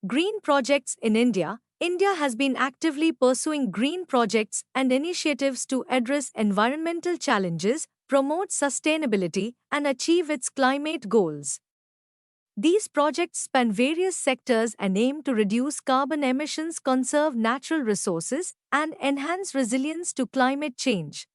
Green projects in India. India has been actively pursuing green projects and initiatives to address environmental challenges, promote sustainability, and achieve its climate goals. These projects span various sectors and aim to reduce carbon emissions, conserve natural resources, and enhance resilience to climate change.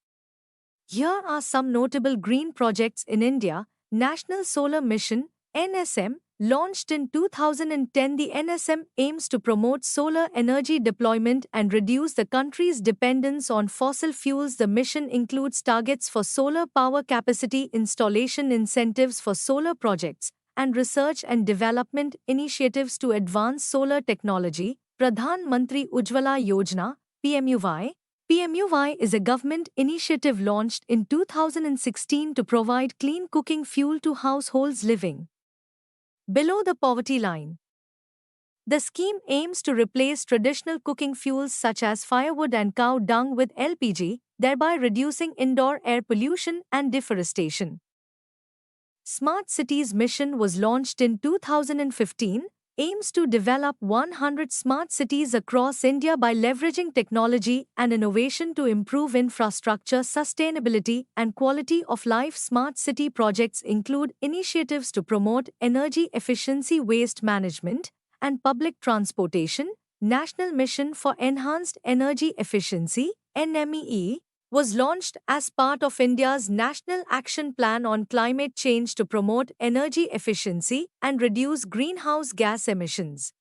Here are some notable green projects in India. National Solar Mission (NSM). Launched in 2010, the NSM aims to promote solar energy deployment and reduce the country's dependence on fossil fuels. The mission includes targets for solar power capacity installation, incentives for solar projects, and research and development initiatives to advance solar technology. Pradhan Mantri Ujjwala Yojana (PMUY). PMUY is a government initiative launched in 2016 to provide clean cooking fuel to households living below the poverty line. The scheme aims to replace traditional cooking fuels such as firewood and cow dung with LPG, thereby reducing indoor air pollution and deforestation. Smart Cities Mission was launched in 2015, aims to develop 100 smart cities across India by leveraging technology and innovation to improve infrastructure, sustainability, and quality of life. Smart city projects include initiatives to promote energy efficiency, waste management, and public transportation. National Mission for Enhanced Energy Efficiency (NMEE) was launched as part of India's National Action Plan on Climate Change to promote energy efficiency and reduce greenhouse gas emissions.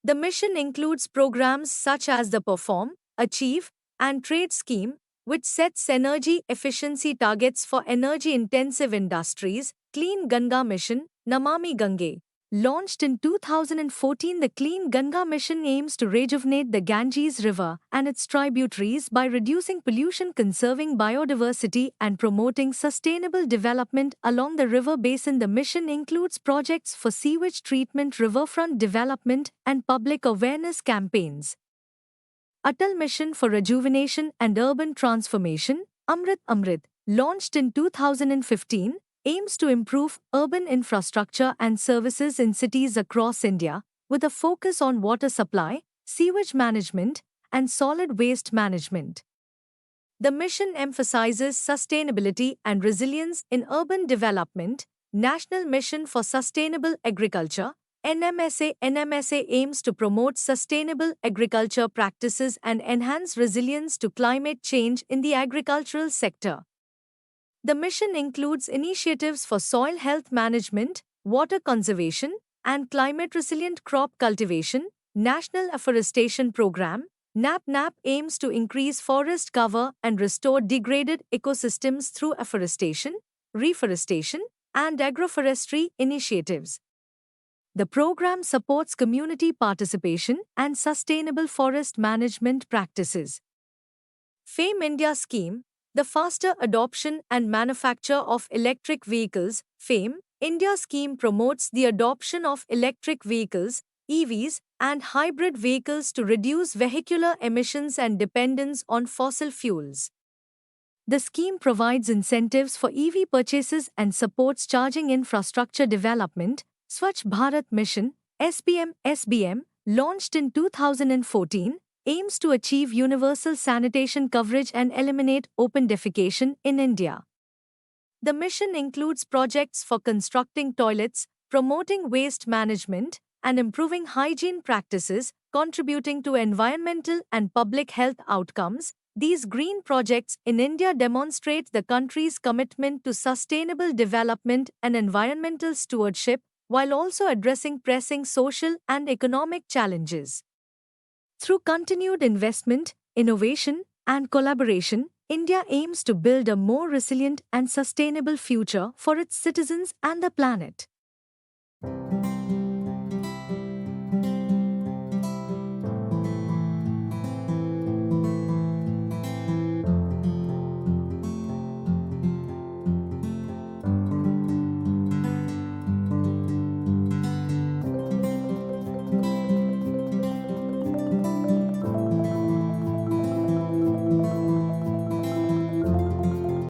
The mission includes programs such as the Perform, Achieve, and Trade Scheme, which sets energy efficiency targets for energy-intensive industries. Clean Ganga Mission, Namami Gange. Launched in 2014, the Clean Ganga Mission aims to rejuvenate the Ganges River and its tributaries by reducing pollution, conserving biodiversity, and promoting sustainable development along the river basin. The mission includes projects for sewage treatment, riverfront development, and public awareness campaigns. Atal Mission for Rejuvenation and Urban Transformation, Amrit. Launched in 2015, aims to improve urban infrastructure and services in cities across India, with a focus on water supply, sewage management, and solid waste management. The mission emphasizes sustainability and resilience in urban development. National Mission for Sustainable Agriculture (NMSA) aims to promote sustainable agriculture practices and enhance resilience to climate change in the agricultural sector. The mission includes initiatives for soil health management, water conservation, and climate-resilient crop cultivation. National Afforestation Program (NAP) aims to increase forest cover and restore degraded ecosystems through afforestation, reforestation, and agroforestry initiatives. The program supports community participation and sustainable forest management practices. FAME India Scheme, the Faster Adoption and Manufacture of Electric Vehicles (FAME India) scheme promotes the adoption of electric vehicles (EVs) and hybrid vehicles to reduce vehicular emissions and dependence on fossil fuels. The scheme provides incentives for EV purchases and supports charging infrastructure development. Swachh Bharat Mission (SBM), launched in 2014, aims to achieve universal sanitation coverage and eliminate open defecation in India. The mission includes projects for constructing toilets, promoting waste management, and improving hygiene practices, contributing to environmental and public health outcomes. These green projects in India demonstrate the country's commitment to sustainable development and environmental stewardship, while also addressing pressing social and economic challenges. Through continued investment, innovation, and collaboration, India aims to build a more resilient and sustainable future for its citizens and the planet.